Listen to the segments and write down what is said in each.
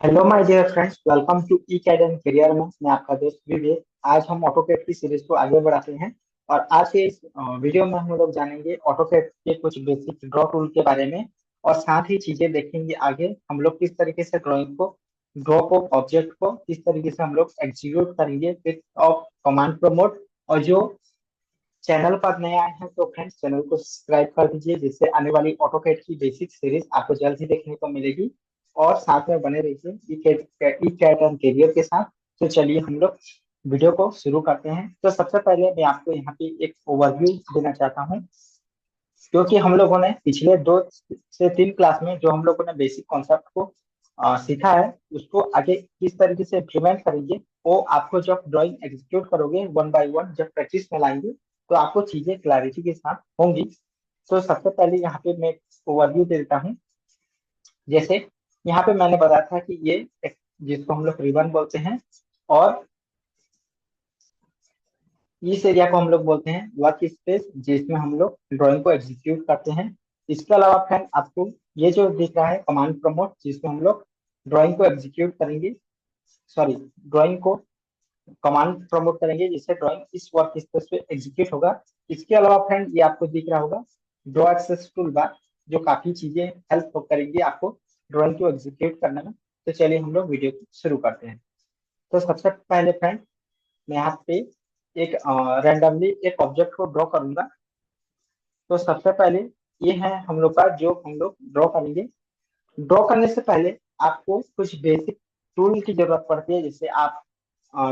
Hello my dear friends, welcome to E CAD and career में। मैं आपका दोस्त विवेक। आज हम ऑटोकैड की सीरीज को आगे बढ़ाते हैं और आज के इस वीडियो में हम लोग जानेंगे ऑटोकैड के कुछ बेसिक ड्रॉ टूल के बारे में और साथ ही चीजें देखेंगे आगे हम लोग किस तरीके से ड्राइंग को ड्रॉ को ऑब्जेक्ट को किस तरीके से हम लोग एग्जीक्यूट करेंगे विथ ऑफ कमांड प्रमोट। और जो चैनल पर नए आए हैं तो फ्रेंड्स चैनल को सब्सक्राइब कर दीजिए, जिससे आने वाली ऑटोकैड की बेसिक सीरीज आपको जल्द ही देखने को मिलेगी। और साथ में बने रहिए ई कैट एंड करियर के साथ। तो चलिए हम लोग वीडियो को शुरू करते हैं। तो सबसे पहले मैं आपको यहाँ पे एक ओवरव्यू देना चाहता हूँ, क्योंकि हम लोगों ने पिछले 2 से 3 क्लास में जो हम लोगों ने बेसिक कॉन्सेप्ट को सीखा है उसको आगे किस तरीके से इम्प्लीमेंट करेंगे, वो आपको जब ड्राइंग एग्जीक्यूट करोगे वन बाय वन जब प्रैक्टिस में लाएंगे तो आपको चीजें क्लैरिटी के साथ होंगी। तो सबसे पहले यहाँ पे मैं ओवरव्यू दे देता हूँ। जैसे यहाँ पे मैंने बताया था कि ये एक जिसको हम लोग रिबन बोलते हैं, और इस एरिया को हम लोग बोलते हैं वर्क स्पेस, जिसमें हम लोग ड्राइंग को एग्जीक्यूट करते हैं। इसके अलावा फ्रेंड आपको ये जो दिख रहा है कमांड प्रमोट, जिसमें हम लोग ड्राइंग को एग्जीक्यूट करेंगे, सॉरी, ड्राइंग को कमांड प्रमोट करेंगे जिससे ड्राइंग इस वर्क स्पेस पे एग्जीक्यूट होगा। इसके अलावा फ्रेंड ये आपको दिख रहा होगा ड्रॉ एक्सेस टूल बार, जो काफी चीजें हेल्प करेंगी आपको ड्राइंग को एग्जीक्यूट करने में। तो चलिए हम लोग वीडियो को शुरू करते हैं। तो सबसे पहले फ्रेंड मैं यहाँ पे एक रैंडमली एक ऑब्जेक्ट को ड्रॉ करूंगा। तो सबसे पहले ये है हम लोग का जो हम लोग ड्रॉ करेंगे। ड्रॉ करने से पहले आपको कुछ बेसिक टूल की जरूरत पड़ती है, जैसे आप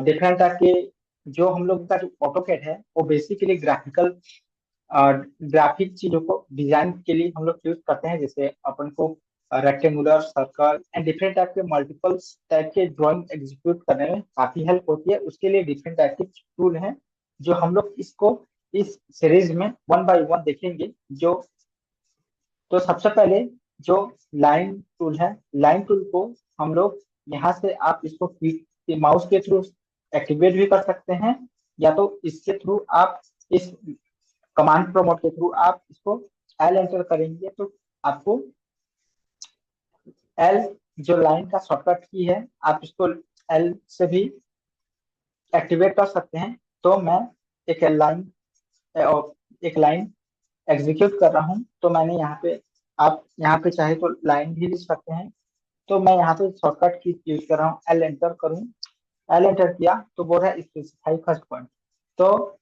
डिफरेंट टाइप के जो हम लोग का जो ऑटोकैड है वो बेसिकली ग्राफिक चीजों को डिजाइन के लिए हम लोग यूज करते हैं। जैसे अपन को rectangular, circle and different type के मल्टीपल टाइप के ड्राइंग एग्जीक्यूट करने में काफी हेल्प होती है। उसके लिए डिफरेंट टाइप के टूल हैं जो हम लोग इसको इस सीरीज में वन बाय वन देखेंगे। जो तो सबसे पहले जो लाइन टूल है, लाइन टूल को हम लोग यहाँ से आप इसको माउस के थ्रू एक्टिवेट भी कर सकते हैं, या तो इसके थ्रू आप इस कमांड प्रमोट के थ्रू आप इसको एल एंटर करेंगे तो आपको एल जो लाइन का शॉर्टकट की है आप इसको एल से भी एक्टिवेट कर सकते हैं। तो मैं एक लाइन एक लाइन एग्जीक्यूट कर रहा हूँ, तो मैंने यहाँ पे आप यहाँ पे चाहे तो लाइन भी लिख सकते हैं। तो मैं यहाँ पे शॉर्टकट की यूज कर रहा हूँ, एल एंटर करूँ। एल एंटर किया तो बोल रहा है स्पेसिफाई फर्स्ट पॉइंट। तो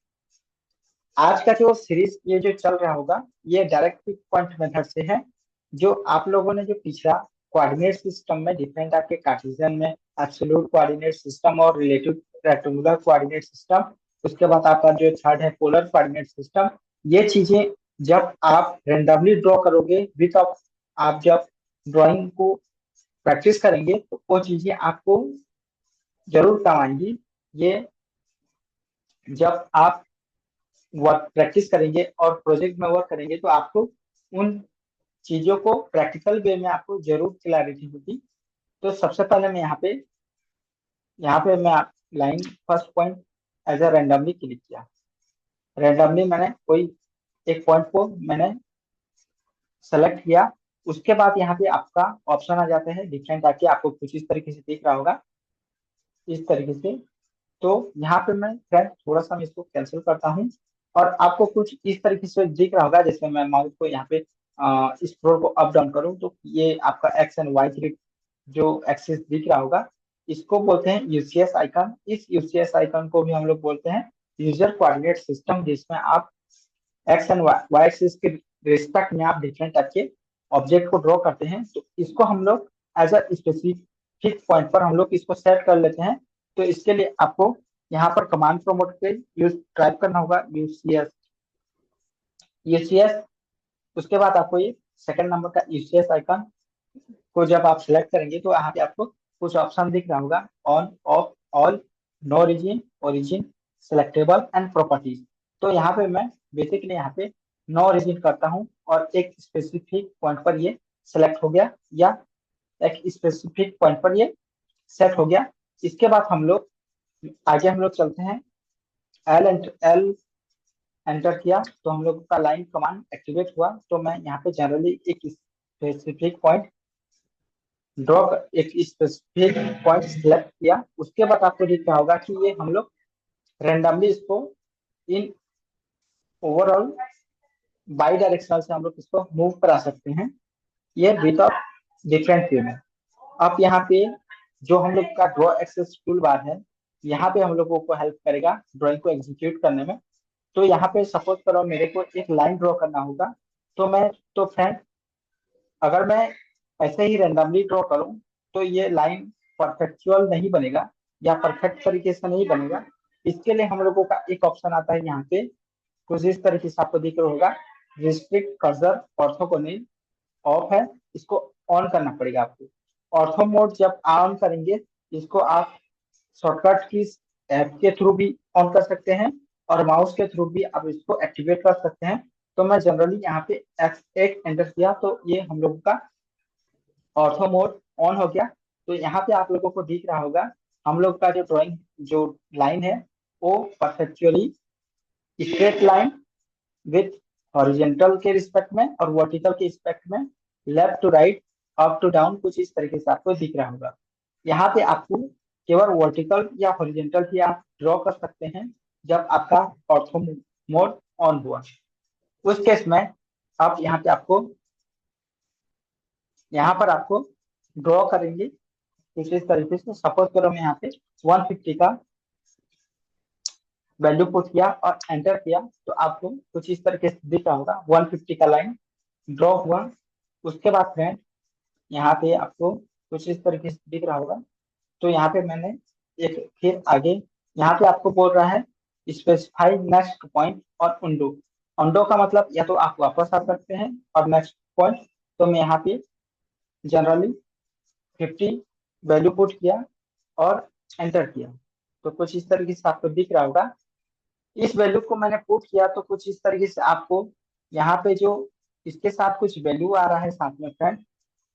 आज का जो सीरीज ये जो चल रहा होगा ये डायरेक्ट पिक पॉइंट मेथड से है। जो आप लोगों ने जो पिछला कोऑर्डिनेट सिस्टम में डिफरेंट आपके कार्टेशियन में एब्सोल्यूट कोऑर्डिनेट सिस्टम और रिलेटिव रेक्टेंगुलर कोऑर्डिनेट सिस्टम, उसके बाद आपका जो थर्ड है पोलर कोऑर्डिनेट सिस्टम, ये चीजें जब आप रेंडमली ड्रॉ करोगे विथ आप जब ड्राइंग को प्रैक्टिस करेंगे तो वो चीजें आपको जरूर काम आएंगी। ये जब आप वर्क प्रैक्टिस करेंगे और प्रोजेक्ट में वर्क करेंगे तो आपको उन चीजों को प्रैक्टिकल वे में आपको जरूर क्लैरिटी होगी। तो सबसे पहले मैं यहाँ पे मैं line first point as a randomly click किया। रैंडमली मैंने कोई एक पॉइंट को मैंने सेलेक्ट किया। उसके बाद यहाँ पे आपका ऑप्शन आ जाता है डिफरेंट आके, आपको कुछ इस तरीके से दिख रहा होगा, इस तरीके से। तो यहाँ पे मैं फ्रेंड थोड़ा सा मैं इसको कैंसिल करता हूँ और आपको कुछ इस तरीके से दिख रहा होगा। जैसे मैं माउस को यहाँ पे इस फ्लोर को अप डाउन करूँ तो ये आपका एक्स एंड वाई ग्रिड जो एक्सिस दिख रहा होगा, इसको बोलते हैं यूसीएस आइकन। इस यूसीएस आइकन को भी हम लोग बोलते हैं यूजर कोऑर्डिनेट सिस्टम, जिसमें आप एक्स एंड वाई एक्सिस के रिस्पेक्ट में आप डिफरेंट टाइप के ऑब्जेक्ट को ड्रॉ करते हैं। तो इसको हम लोग एज अ स्पेसिफिक पॉइंट पर हम लोग इसको सेट कर लेते हैं। तो इसके लिए आपको यहाँ पर कमांड प्रोमोट पे यूज टाइप करना होगा यूसीएस यूसीएस। उसके बाद आपको ये सेकंड नंबर का यूसीएस आइकन को जब आप सिलेक्ट करेंगे तो यहाँ पे आपको कुछ ऑप्शन दिख रहा होगा, on, off, all, no origin, origin, selectable and properties. तो यहाँ पे मैं बेसिकली यहाँ पे नो ओरिजिन करता हूँ और एक स्पेसिफिक पॉइंट पर ये सेलेक्ट हो गया, या एक स्पेसिफिक पॉइंट पर ये सेट हो गया। इसके बाद हम लोग आगे हम लोग चलते हैं। एल एंटर किया तो हम लोग का लाइन कमांड एक्टिवेट हुआ। तो मैं यहाँ पे जनरली एक स्पेसिफिक पॉइंट ड्रॉ एक स्पेसिफिक पॉइंट सिलेक्ट किया, उसके बाद आपको दिख रहा होगा कि ये हम लोग रेंडमली इसको इन ओवरऑल बाई डायरेक्शनल से हम लोग इसको मूव करा सकते हैं, ये विथ ऑफ डिफरेंट व्यू में। अब यहाँ पे जो हम लोग का ड्रॉ एक्सेस टूल बार है, यहाँ पे हम लोगों को हेल्प करेगा ड्राइंग को एग्जीक्यूट करने में। तो यहाँ पे सपोज करो मेरे को एक लाइन ड्रॉ करना होगा, तो मैं तो फ्रेंड अगर मैं ऐसे ही रेंडमली ड्रॉ करूं तो ये लाइन परफेक्चुअल नहीं बनेगा या परफेक्ट तरीके से नहीं बनेगा। इसके लिए हम लोगों का एक ऑप्शन आता है यहाँ पे, कुछ इस तरीके से आपको दिख रहा होगा, रिस्ट्रिक्ट कर्सर ऑर्थोगोनल ऑफ है, इसको ऑन करना पड़ेगा आपको। ऑर्थो मोड जब ऑन करेंगे, इसको आप शॉर्टकट की ऐप के थ्रू भी ऑन कर सकते हैं और माउस के थ्रू भी आप इसको एक्टिवेट कर सकते हैं। तो मैं जनरली यहाँ पे F8 एंटर किया तो ये हम लोग का ऑर्थो मोड ऑन हो गया। तो यहाँ पे आप लोगों को दिख रहा होगा हम लोग का जो ड्राइंग जो लाइन है वो perfectly straight line with horizontal के रिस्पेक्ट में और वर्टिकल के रिस्पेक्ट में, left to right, up to down, कुछ इस तरीके से आपको दिख रहा होगा। यहाँ पे आपको केवल वर्टिकल या हॉरिजेंटल ही आप ड्रॉ कर सकते हैं जब आपका ऑर्थो मोड ऑन हुआ। उस केस में आप यहाँ पर आपको ड्रॉ करेंगे कुछ इस तरीके से। सपोज करो मैं यहाँ पे 150 का वैल्यू पुट किया और एंटर किया, तो आपको कुछ इस तरीके से दिख रहा होगा 150 का लाइन ड्रॉ हुआ। उसके बाद फ्रेंड यहाँ पे आपको कुछ इस तरीके से दिख रहा होगा। तो यहाँ पे मैंने एक फिर आगे यहाँ पे आपको बोल रहा है स्पेसिफाई नेक्स्ट पॉइंट और उंडो। उंडो का मतलब या तो आप वापस आ सकते हैं और नेक्स्ट पॉइंट। तो मैं यहाँ पे जनरली 50 वैल्यू पुट किया और एंटर किया, तो कुछ इस तरीके से आपको दिख रहा होगा। इस वैल्यू को मैंने पुट किया तो कुछ इस तरीके से आपको यहाँ पे जो इसके साथ कुछ वैल्यू आ रहा है साथ में फ्रेंड,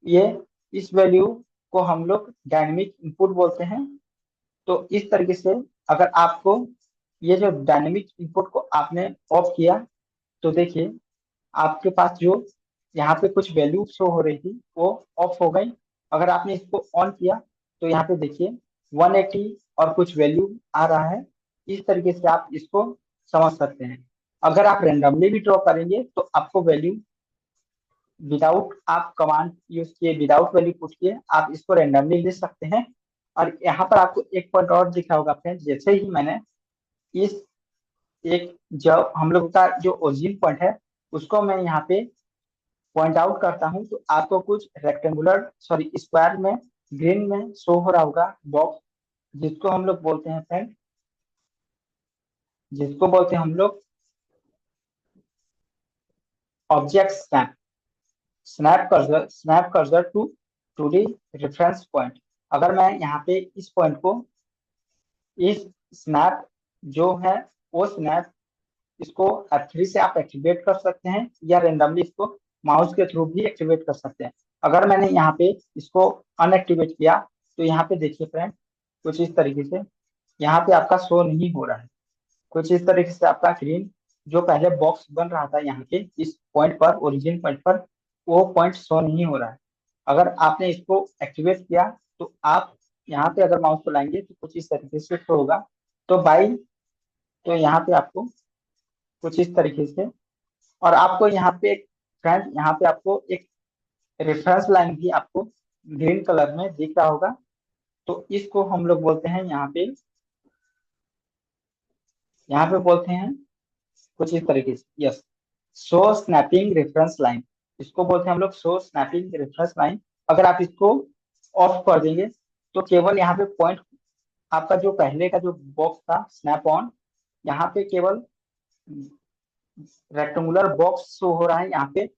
ये इस वैल्यू को हम लोग डायनेमिक इनपुट बोलते हैं। तो इस तरीके से अगर आपको ये जो डायनेमिक इनपुट को आपने ऑफ किया तो देखिए आपके पास जो यहाँ पे कुछ वैल्यू शो हो रही थी वो ऑफ हो गई। अगर आपने इसको ऑन किया तो यहाँ पे देखिए 180 और कुछ वैल्यू आ रहा है। इस तरीके से आप इसको समझ सकते हैं। अगर आप रेंडमली भी ड्रॉ करेंगे तो आपको वैल्यू विदाउट आप कमांड यूज किए, विदाउट वैल्यू पुट किए आप इसको रेंडमली ले सकते हैं। और यहाँ पर आपको एक पॉइंट और दिखा होगा फ्रेंड, जैसे ही मैंने इस एक जब हम लोग का जो ओरिजिन पॉइंट है उसको मैं यहाँ पे पॉइंट आउट करता हूँ तो आपको कुछ रेक्टेंगुलर सॉरी स्क्वायर में ग्रीन में शो हो रहा होगा बॉक्स, जिसको हम लोग बोलते हैं फ्रेंड, जिसको बोलते हैं हम लोग object snap, snap cursor to the reference point. अगर मैं यहाँ पे इस पॉइंट को इस स्नैप जो है वो स्नैप इसको F3 से आप एक्टिवेट कर सकते हैं या रेंडमली इसको माउस के थ्रू भी एक्टिवेट कर सकते हैं। अगर मैंने यहाँ पे इसको अनएक्टिवेट किया तो यहाँ पे देखिए फ्रेंड कुछ इस तरीके से यहाँ पे आपका शो नहीं हो रहा है। कुछ इस तरीके से आपका ग्रीन जो पहले बॉक्स बन रहा था यहाँ पे इस पॉइंट पर, ओरिजिन पॉइंट पर, वो पॉइंट शो नहीं हो रहा है। अगर आपने इसको एक्टिवेट किया तो आप यहाँ पे अगर माउस को लाएंगे तो कुछ इस तरीके से शो होगा। तो बाई तो यहाँ पे आपको कुछ इस तरीके से, और आपको यहाँ पे एक फ्रेंड यहाँ पे आपको एक रेफरेंस लाइन भी आपको ग्रीन कलर में दिख रहा होगा। तो इसको हम लोग बोलते हैं यहाँ पे बोलते हैं कुछ इस तरीके से, yes, show snapping reference line. इसको बोलते हैं हम लोग शो स्नैपिंग रेफरेंस लाइन। अगर आप इसको ऑफ कर देंगे तो केवल यहाँ पे पॉइंट आपका जो पहले का जो बॉक्स था स्नैप ऑन, यहाँ पे केवल रेक्टेंगुलर बॉक्स शो हो रहा है। यहाँ पे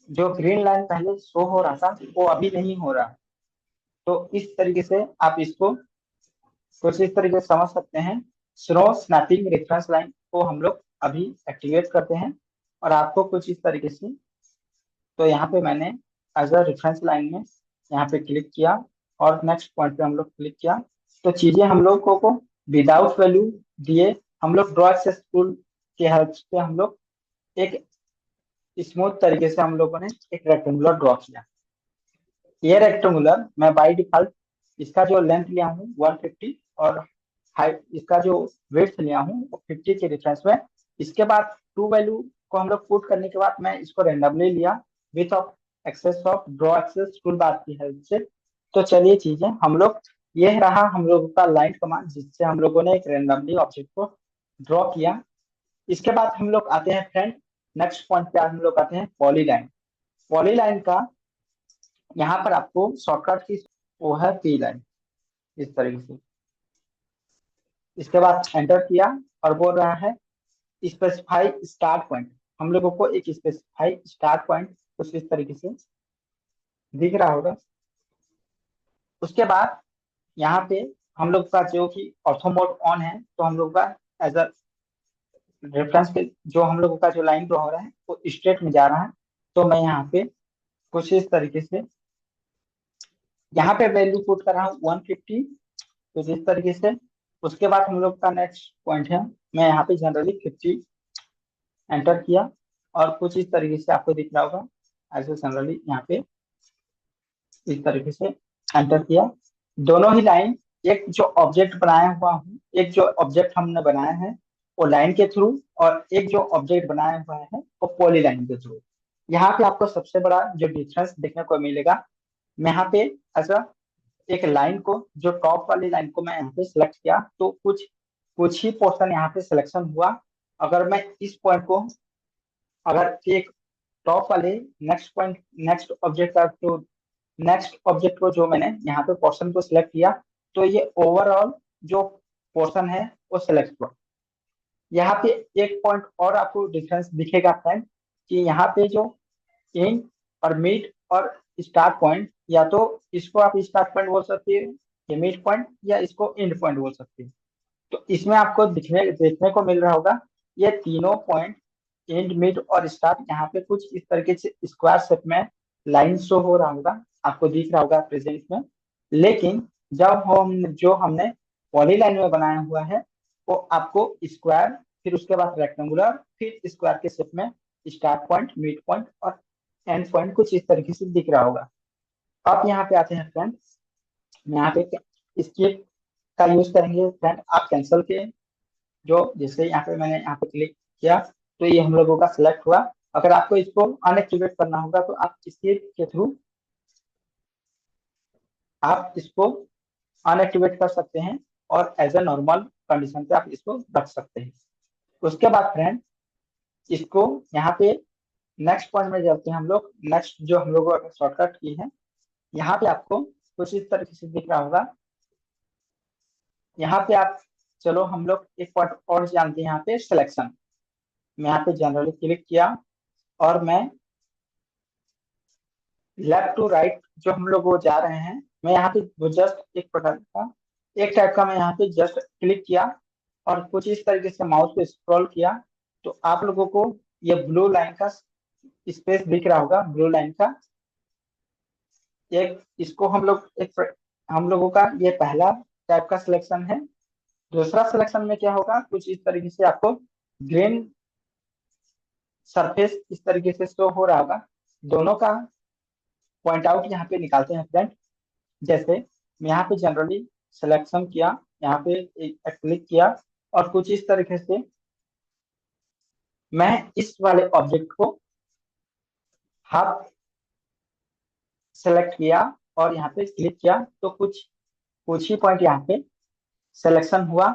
जो ग्रीन लाइन पहले शो हो रहा था वो अभी नहीं हो रहा है। तो इस तरीके से आप इसको कुछ इस तरीके से समझ सकते हैं। स्लो स्नैपिंग रेफरेंस लाइन को हम लोग अभी एक्टिवेट करते हैं और आपको कुछ इस तरीके से, तो यहाँ पे मैंने एज अ रेफरेंस लाइन में यहाँ पे क्लिक किया और नेक्स्ट पॉइंट पे हम लोग क्लिक किया। तो चीजें हम लोगों को विदाउट वैल्यू दिए हम लोग ड्रॉ एक्सेस टूल की हेल्प से हम लोग एक स्मूथ तरीके से हम लोगों ने एक रेक्टेंगुलर ड्रॉ किया। ये रेक्टेंगुलर मैं बाय डिफॉल्ट इसका जो लेंथ लिया हूँ 150 और हाइट इसका जो वेट लिया हूँ वो 50 के डिफरेंस में। इसके बाद टू वैल्यू को हम लोग पुट करने के बाद मैं इसको रेंडमली लिया with of axis of draw axis tool bar की हेल्प से। तो चलिए चीजें हम लोग, ये रहा हम लोगों का लाइन कमांड जिससे हम लोगों ने एक रेंडमली ऑब्जेक्ट को ड्रॉ किया। इसके बाद हम लोग आते हैं फ्रेंड, नेक्स्ट पॉइंट पे हम लोग आते हैं पॉलीलाइन। पॉलीलाइन का यहाँ पर आपको शॉर्टकट की वो है पी लाइन, इस तरीके से। इसके बाद एंटर किया और बोल रहा है स्पेसिफाई स्टार्ट पॉइंट। हम लोगों को एक स्पेसिफाई स्टार्ट पॉइंट कुछ इस तरीके से दिख रहा होगा। उसके बाद यहाँ पे हम लोग का जो कि ऑर्थो मोड ऑन है, तो हम लोग का एज अ रेफरेंस पे जो हम लोगों का जो लाइन ड्रॉ हो रहा है वो स्ट्रेट में जा रहा है। तो मैं यहाँ पे कुछ इस तरीके से यहाँ पे वैल्यू पुट कर रहा हूँ 150, कुछ इस तरीके से। उसके बाद हम लोग का नेक्स्ट पॉइंट है, मैं यहाँ पे जनरली 50 एंटर किया और कुछ इस तरीके से आपको दिख रहा होगा। ऐसे जनरली यहाँ पे इस तरीके से एंटर किया। दोनों ही लाइन, एक जो ऑब्जेक्ट बनाया हुआ हूँ, एक जो ऑब्जेक्ट हमने बनाया है वो लाइन के थ्रू, और एक जो ऑब्जेक्ट बनाया हुआ है वो पॉली लाइन के थ्रू। यहाँ पे आपको सबसे बड़ा जो डिफरेंस देखने को मिलेगा, मैं यहाँ पे ऐसा एक लाइन को, जो टॉप वाली लाइन को मैं यहाँ पे सिलेक्ट किया तो कुछ कुछ ही पोर्शन यहाँ पे सिलेक्शन हुआ। अगर मैं इस पॉइंट को, अगर एक टॉप वाले नेक्स्ट पॉइंट, नेक्स्ट ऑब्जेक्ट का जो नेक्स्ट ऑब्जेक्ट को जो मैंने यहाँ पे पोर्शन को सिलेक्ट किया, तो ये ओवरऑल जो पोर्शन है वो सिलेक्ट हुआ। यहाँ पे एक पॉइंट और आपको डिफरेंस दिखेगा फ्रेंड, कि यहाँ पे जो एंड और मिड और स्टार्ट पॉइंट, या तो इसको आप स्टार्ट पॉइंट बोल सकते हैं, ये मिड पॉइंट, या इसको एंड पॉइंट बोल सकते हैं। तो इसमें आपको देखने को मिल रहा होगा ये तीनों पॉइंट एंड मिड और स्टार्ट यहाँ पे कुछ इस तरीके से स्क्वायर शेप में लाइन शो हो रहा होगा, आपको दिख रहा होगा प्रेजेंट में। लेकिन जब हम जो हमने पॉली लाइन में बनाया हुआ है वो आपको स्क्वायर, फिर उसके बाद रेक्टेंगुलर, फिर स्क्वायर के शेप में स्टार्ट पॉइंट, मिड पॉइंट और एंड पॉइंट कुछ इस तरीके से दिख रहा होगा। अब यहाँ पे आते हैं फ्रेंड, यहाँ पे स्केप का यूज करेंगे फ्रेंड। आप कैंसल के जो जैसे यहाँ पे मैंने यहाँ पे क्लिक किया तो ये हम लोगों का सिलेक्ट हुआ। अगर आपको इसको अनएक्टिवेट करना होगा तो आप स्केप के थ्रू आप इसको अनएक्टिवेट कर सकते हैं और एज ए नॉर्मल कंडीशन पे आप इसको रख सकते हैं। उसके बाद फ्रेंड इसको यहाँ पे नेक्स्ट पॉइंट में चलते हैं हम लोग। नेक्स्ट जो हम लोगों का शॉर्टकट की है, यहाँ पे आपको कुछ इस तरीके से दिख रहा होगा। यहाँ पे आप, चलो हम लोग एक पॉइंट और जानते हैं, यहाँ पे सिलेक्शन। मैं यहाँ पे जनरली क्लिक किया और मैं लेफ्ट टू राइट जो हम लोग वो जा रहे हैं, मैं यहाँ पे वो जस्ट एक प्रकार का एक टाइप का मैं यहाँ पे जस्ट क्लिक किया और कुछ इस तरीके से माउस पे स्क्रॉल किया, तो आप लोगों को ये ब्लू लाइन का स्पेस दिख रहा होगा, ब्लू लाइन का एक, इसको हम लोग हम लोगों का ये पहला टाइप का सिलेक्शन है। दूसरा सिलेक्शन में क्या होगा, कुछ इस तरीके से आपको ग्रीन सरफेस इस तरीके से शो हो रहा होगा। दोनों का पॉइंट आउट यहाँ पे निकालते हैं फ्रेंड। जैसे मैं यहाँ पे जनरली सिलेक्शन किया, यहाँ पे क्लिक किया और कुछ इस तरीके से मैं इस वाले ऑब्जेक्ट को हाफ सेलेक्ट किया और यहाँ पे क्लिक किया, तो कुछ कुछ ही पॉइंट यहाँ पे सिलेक्शन हुआ।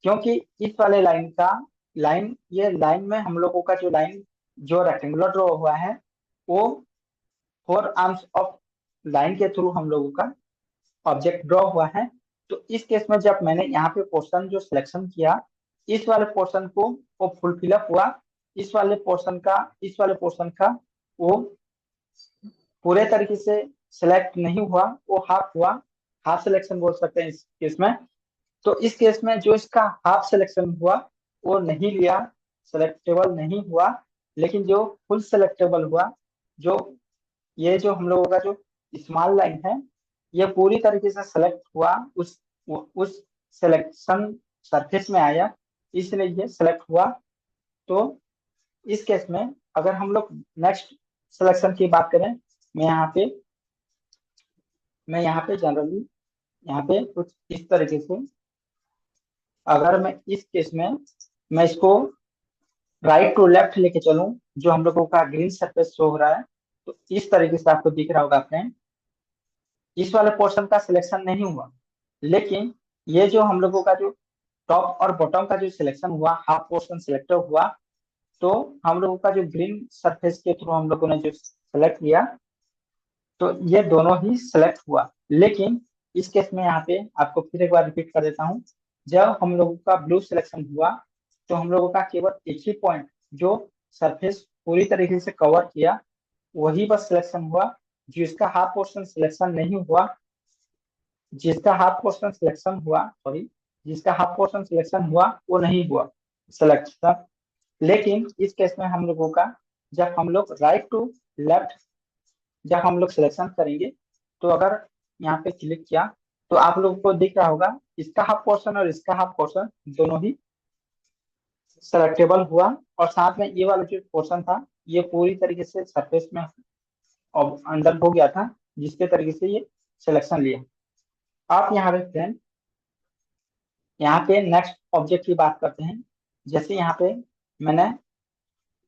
क्योंकि इस वाले लाइन का लाइन, ये लाइन में हम लोगों का जो लाइन जो रेक्टेंगुलर ड्रॉ हुआ है वो फोर आर्म्स ऑफ लाइन के थ्रू हम लोगों का ऑब्जेक्ट ड्रॉ हुआ है। तो इस केस में जब मैंने यहाँ पे पोर्शन जो सिलेक्शन किया, इस वाले पोर्शन को वो फुलफिल अप हुआ, इस वाले पोर्शन का वो पूरे तरीके से सिलेक्ट नहीं हुआ, वो हाफ हुआ। हाफ सिलेक्शन बोल सकते हैं इस केस में। तो इस केस में जो इसका हाफ सिलेक्शन हुआ वो नहीं लिया, सेलेक्टेबल नहीं हुआ। लेकिन जो फुल सेलेक्टेबल हुआ, जो ये जो हम लोगों का जो स्मॉल लाइन है, ये पूरी तरीके से सेलेक्ट हुआ, उस सिलेक्शन सरफेस में आया, इसलिए ये सेलेक्ट हुआ। तो इस केस में अगर हम लोग नेक्स्ट सिलेक्शन की बात करें, मैं यहाँ पे मैं यहाँ पे जनरली यहाँ पे कुछ इस तरीके से, अगर मैं इस केस में मैं इसको राइट टू लेफ्ट लेके चलूं, जो हम लोगों का ग्रीन सरफेस शो हो रहा है, तो इस तरीके से आपको दिख रहा होगा फ्रेंड, इस वाले पोर्शन का सिलेक्शन नहीं हुआ। लेकिन ये जो हम लोगों का जो टॉप और बॉटम का जो सिलेक्शन हुआ, हाफ पोर्शन सिलेक्ट हुआ, तो हम लोगों का जो ग्रीन सरफेस के थ्रू हम लोगों ने जो सेलेक्ट किया, तो ये दोनों ही सेलेक्ट हुआ। लेकिन इस केस में यहाँ पे आपको फिर एक बार रिपीट कर देता हूँ, जब हम लोगों का ब्लू सिलेक्शन हुआ, तो हम लोगों का केवल एक ही पॉइंट जो सरफेस पूरी तरीके से कवर किया, वही बस सिलेक्शन हुआ। जिसका हाफ पोर्शन सिलेक्शन नहीं हुआ, जिसका हाफ पोर्शन सिलेक्शन हुआ, सॉरी, जिसका हाफ पोर्शन सिलेक्शन हुआ वो नहीं हुआ सिलेक्शन। लेकिन इस केस में हम लोगों का, जब हम लोग राइट टू लेफ्ट जब हम लोग सिलेक्शन करेंगे, तो अगर यहाँ पे क्लिक किया, तो आप लोगों को दिख रहा होगा इसका हाफ पोर्शन और इसका हाफ पोर्शन दोनों ही सेलेक्टेबल हुआ। और साथ में ये वाला जो पोर्शन था, ये पूरी तरीके से सरफेस में अंदर हो गया था, जिसके तरीके से ये सिलेक्शन लिया। आप यहाँ पे फ्रेंड, यहाँ पे नेक्स्ट ऑब्जेक्ट की बात करते हैं। जैसे यहाँ पे मैंने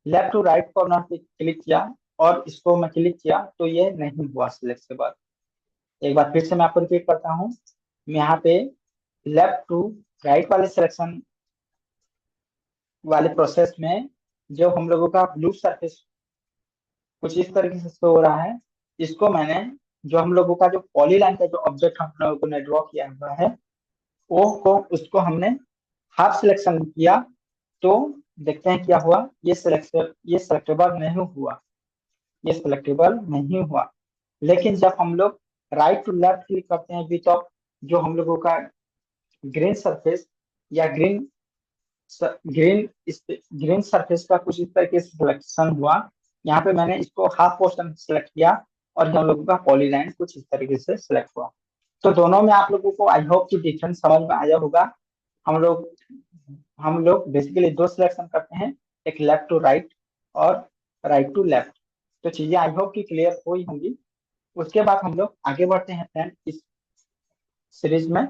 लेफ्ट टू राइट कॉर्नर पे क्लिक किया और इसको मैं क्लिक किया, तो ये नहीं हुआ सिलेक्टेबल। एक बार फिर से मैं आपको रिपीट करता हूँ। मैं यहाँ पे लेफ्ट टू राइट वाले सिलेक्शन वाले प्रोसेस में, जो हम लोगों का ब्लू सरफेस कुछ इस तरीके से शो हो रहा है, इसको मैंने, जो हम लोगों का जो पॉलीलाइन का जो ऑब्जेक्ट हम लोगों ने ड्रॉ किया हुआ है, वो को उसको हमने हाफ सिलेक्शन किया। तो देखते हैं क्या हुआ, ये सेलेक्टेबल नहीं हुआ, ये सेलेक्टेबल नहीं हुआ। लेकिन जब हम लोग राइट टू लेफ्ट क्लिक करते हैं विथ ऑफ, जो हम लोगों का ग्रीन सरफेस या ग्रीन ग्रीन सरफेस का कुछ इस तरीके से सिलेक्शन हुआ, यहाँ पे मैंने इसको हाफ पोर्शन सेलेक्ट किया और हम लोगों का पॉलीलाइन कुछ इस तरीके से सिलेक्ट हुआ। तो दोनों में आप लोगों को आई होप कि डिफरेंस समझ में आया होगा। हम लोग हम लोग बेसिकली दो सिलेक्शन करते हैं, एक लेफ्ट टू राइट और राइट टू लेफ्ट। तो चीजें आई होप कि क्लियर हुई होंगी। उसके बाद हम लोग आगे बढ़ते हैं फ्रेंड इस सीरीज में।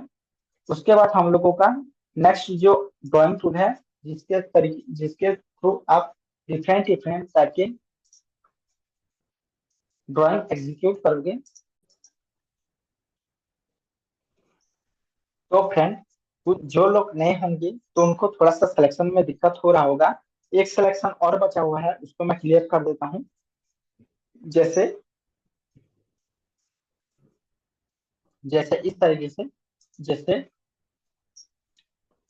उसके बाद हम लोगों का नेक्स्ट जो ड्राइंग टूल है, जिसके थ्रू आप डिफरेंट डिफरेंट टाइप के ड्राइंग एग्जीक्यूट करोगे। तो फ्रेंड, कुछ जो लोग नए होंगे तो उनको थोड़ा सा सिलेक्शन में दिक्कत हो रहा होगा। एक सिलेक्शन और बचा हुआ है, उसको मैं क्लियर कर देता हूँ। जैसे जैसे इस तरीके से, जैसे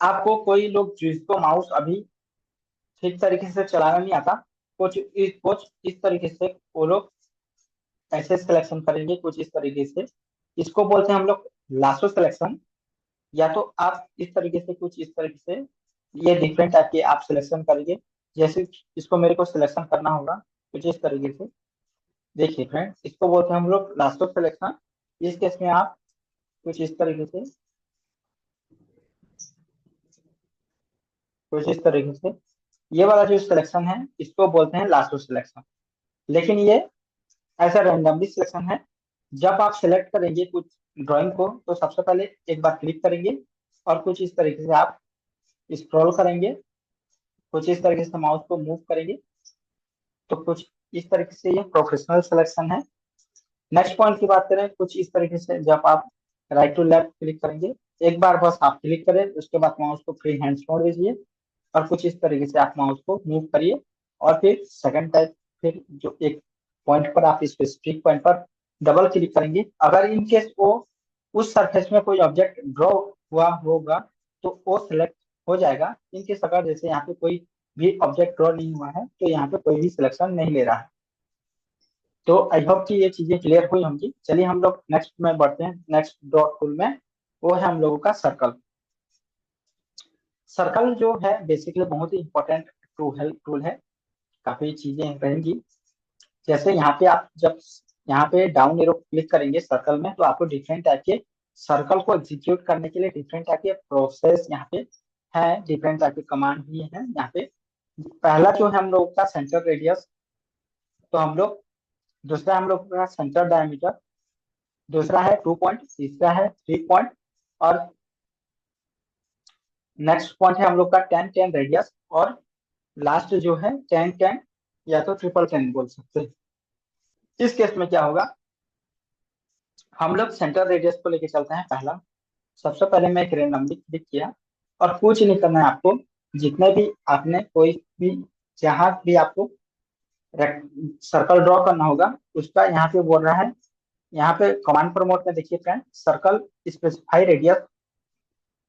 आपको कोई लोग जिसको माउस अभी ठीक तरीके से चलाना नहीं आता, कुछ इस तरीके से वो लोग ऐसे सिलेक्शन करेंगे, कुछ इस तरीके से। इसको बोलते हैं हम लोग लासो सिलेक्शन। या तो आप इस तरीके से, कुछ इस तरीके से, ये डिफरेंट टाइप के आप सिलेक्शन करेंगे। जैसे इसको मेरे को सिलेक्शन करना होगा कुछ इस तरीके से। देखिए फ्रेंड, इसको बोलते हैं हम लोग लासो सिलेक्शन। इस केस में आप कुछ इस तरीके से, कुछ इस तरीके से, ये वाला जो सिलेक्शन है इसको बोलते हैं लासो सिलेक्शन। लेकिन ये ऐसा रैंडमली सिलेक्शन है। जब आप सिलेक्ट करेंगे कुछ ड्राइंग को, तो सबसे पहले एक बार क्लिक करेंगे और कुछ इस तरीके से आप स्क्रॉल करेंगे, कुछ इस तरीके से माउस को मूव करेंगे, तो कुछ इस तरीके से ये प्रोफेशनल सिलेक्शन है। नेक्स्ट पॉइंट की बात करें, कुछ इस तरीके से जब आप राइट टू लेफ्ट क्लिक करेंगे, एक बार बस आप क्लिक करें, उसके बाद माउस को फ्री हैंड छोड़ दीजिए और कुछ इस तरीके से आप माउस को मूव करिए। और फिर सेकंड टाइप, फिर जो एक पॉइंट पर आप स्पेसिफिक पॉइंट पर डबल क्लिक करेंगे। अगर इन केस वो उस सरफेस में कोई ऑब्जेक्ट ड्रॉ हुआ होगा, तो वो सिलेक्ट हो जाएगा। इन केस अगर जैसे यहाँ पे कोई भी ऑब्जेक्ट ड्रॉ नहीं हुआ है, तो यहाँ पे कोई भी सिलेक्शन नहीं ले रहा है। तो आई होप कि ये चीजें क्लियर हुई होंगी। चलिए हम लोग नेक्स्ट में बढ़ते हैं, नेक्स्ट ड्रॉ टूल में। वो है हम लोगों का सर्कल। सर्कल जो है बेसिकली बहुत ही इंपॉर्टेंट टूल है। काफी चीजें रहेंगी। जैसे यहाँ पे आप जब यहाँ पे डाउन एरो क्लिक करेंगे सर्कल में, तो आपको डिफरेंट टाइप के सर्कल को एग्जीक्यूट करने के लिए डिफरेंट टाइप के प्रोसेस यहाँ पे है, डिफरेंट टाइप के कमांड भी है यहाँ पे। पहला जो है हम लोग का सेंटर रेडियस, तो हम लोग, दूसरा हम लोग का सेंटर डायमीटर, दूसरा है 2 पॉइंट, तीसरा है 3 पॉइंट, और नेक्स्ट पॉइंट है हम लोग का 10-10 रेडियस, और लास्ट जो है 10-10 या तो 10-10 बोल सकते हैं। इस केस में क्या होगा, हम लोग सेंटर रेडियस को लेके चलते हैं। पहला, सबसे पहले मैं एक रेंडमली क्लिक किया, और कुछ नहीं करना है आपको। जितने भी आपने कोई भी, जहां भी आपको सर्कल ड्रॉ करना होगा, उसका यहाँ पे बोल रहा है, यहाँ पे कमांड प्रमोट में देखिए फ्रेंड, सर्कल स्पेसिफाई रेडियस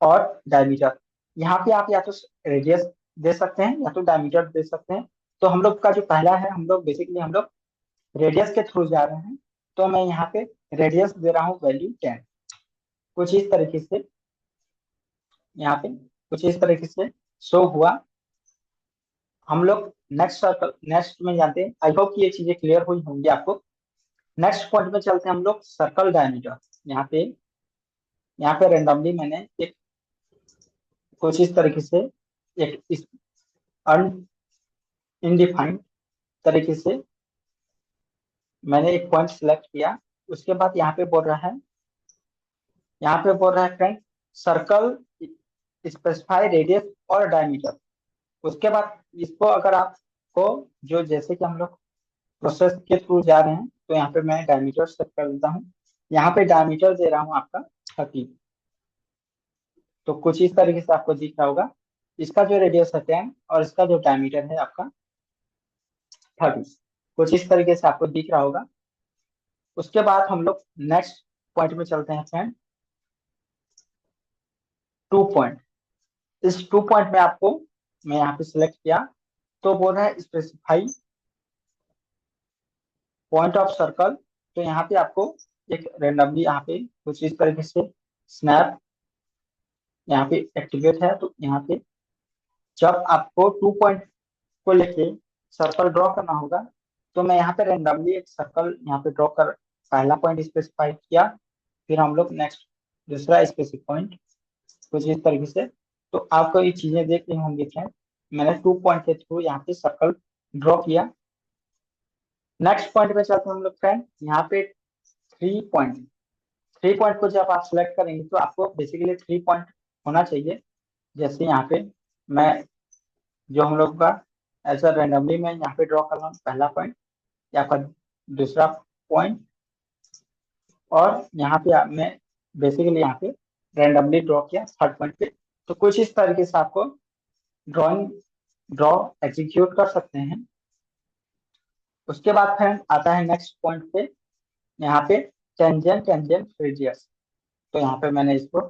और डायमीटर। यहाँ पे आप या तो रेडियस दे सकते हैं या तो डायमीटर दे सकते हैं। तो हम लोग का जो पहला है, हम लोग बेसिकली हम लोग रेडियस के थ्रू जा रहे हैं, तो मैं यहाँ पे रेडियस दे रहा हूँ वैल्यू 10। कुछ इस तरीके से यहाँ पे कुछ इस तरीके से शो हुआ। हम लोग नेक्स्ट सर्कल, नेक्स्ट में जाते हैं। आई होप कि ये चीजें क्लियर हुई होंगी आपको। नेक्स्ट पॉइंट में चलते हैं हम लोग, सर्कल डायमीटर। यहाँ पे रेंडमली मैंने एक कुछ इस तरीके से एक अनडिफाइंड तरीके से मैंने एक पॉइंट सिलेक्ट किया। उसके बाद यहाँ पे बोल रहा है फ्रेंड, सर्कल स्पेसिफाई रेडियस और डायमीटर। उसके बाद इसको अगर आपको, जो जैसे कि हम लोग प्रोसेस के थ्रू जा रहे हैं, तो यहाँ पे मैं डायमीटर सेट कर देता हूँ। यहाँ पे डायमीटर दे रहा हूँ आपका 30। तो कुछ इस तरीके से आपको दिख रहा होगा। इसका जो रेडियस है 10 और इसका जो डायमीटर है आपका 30। कुछ इस तरीके से आपको दिख रहा होगा। उसके बाद हम लोग नेक्स्ट पॉइंट में चलते हैं फ्रेंड, 2 पॉइंट। इस 2 पॉइंट में आपको, मैं यहाँ पे सिलेक्ट किया, तो बोल रहा है स्पेसिफाई पॉइंट ऑफ सर्कल। तो यहाँ पे आपको एक रेंडमली यहाँ पे कुछ इस तरीके से स्नैप यहाँ पे एक्टिवेट है। तो यहाँ पे जब आपको 2 पॉइंट को लेके सर्कल ड्रॉ करना होगा, तो मैं यहाँ पे रेंडमली एक सर्कल यहाँ पे ड्रॉ कर, पहला पॉइंट स्पेसिफाई किया, फिर हम लोग नेक्स्ट दूसरा स्पेसिफिक पॉइंट, कुछ इस तरीके से। तो आपको ये चीजें देख रही होंगी फ्रेंड, मैंने 2 पॉइंट के थ्रू यहाँ पे सर्कल ड्रॉ किया। नेक्स्ट पॉइंट में चलते हैं हम लोग फ्रेंड, यहाँ पे 3 पॉइंट। 3 पॉइंट को जब आप सिलेक्ट करेंगे, तो आपको बेसिकली 3 पॉइंट होना चाहिए। जैसे यहाँ पे मैं, जो हम लोग का ऐसा रेंडमली मैं यहाँ पे ड्रॉ कर रहा हूँ, पहला पॉइंट, यहाँ पर दूसरा पॉइंट, और यहाँ पे मैं बेसिकली यहाँ पे रैंडमली ड्रॉ किया 3rd पॉइंट पे। तो कुछ इस तरीके से आपको ड्रॉइंग ड्रॉ एग्जीक्यूट कर सकते हैं। उसके बाद फ्रेंड आता है नेक्स्ट पॉइंट पे, यहाँ पे टेंजेंट टेंजेंट रेडियस। तो यहाँ पे मैंने इसको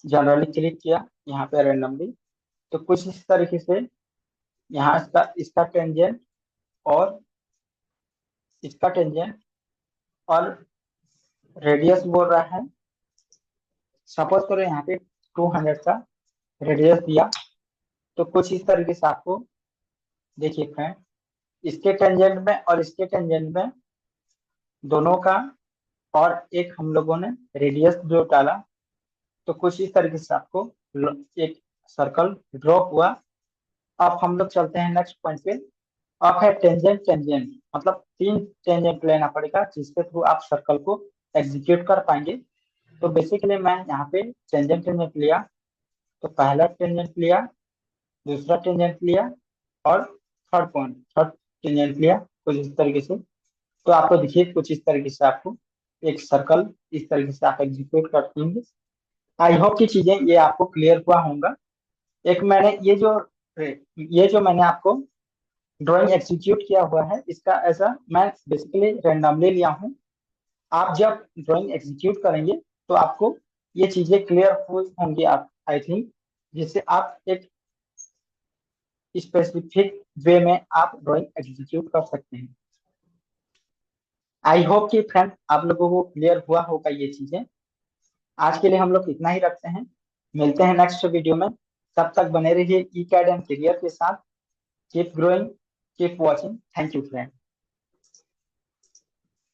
जनरली क्लिक किया, यहाँ पे रैंडमली। तो कुछ इस तरीके से यहाँ इसका इसका टेंजेंट और इसका टेंजेंट और रेडियस बोल रहा है, सपोज करो यहाँ पे 200 का रेडियस दिया। तो कुछ इस तरीके से आपको देखिए फ्रेंड, इसके टेंजेंट में और इसके टेंजेंट में दोनों का, और एक हम लोगों ने रेडियस जो डाला, तो कुछ इस तरीके से आपको एक सर्कल ड्रॉ हुआ। अब हम लोग चलते हैं नेक्स्ट पॉइंट पे। अब है टेंजेंट टेंजेंट, मतलब 3 टेंजेंट लेना पड़ेगा जिसके थ्रू आप सर्कल को एग्जीक्यूट कर पाएंगे। तो बेसिकली मैं यहाँ पे टेंजेंट टेंजेंट लिया, तो पहला टेंजेंट लिया, दूसरा टेंजेंट लिया, और थर्ड टेंजेंट लिया, कुछ इस तरीके से। तो आपको देखिए कुछ इस तरीके से आपको एक सर्कल इस तरीके से आप एग्जीक्यूट कर देंगे। आई होप की चीजें ये आपको क्लियर हुआ होगा। एक मैंने ये जो मैंने आपको ड्राइंग एग्जीक्यूट किया हुआ है, इसका ऐसा मैं बेसिकली रैंडमली लिया हूँ। आप जब ड्राइंग एग्जीक्यूट करेंगे, तो आपको ये चीजें क्लियर हुई होंगी, आप आई थिंक, जिससे आप एक स्पेसिफिक वे में आप ड्राइंग एग्जीक्यूट कर सकते हैं। आई होप कि फ्रेंड आप लोगों को क्लियर हुआ होगा ये चीजें। आज के लिए हम लोग इतना ही रखते हैं, मिलते हैं नेक्स्ट वीडियो में। तब तक बने रहिए ई कैड एंड करियर के साथ। Keep growing, keep watching. Thank you friend.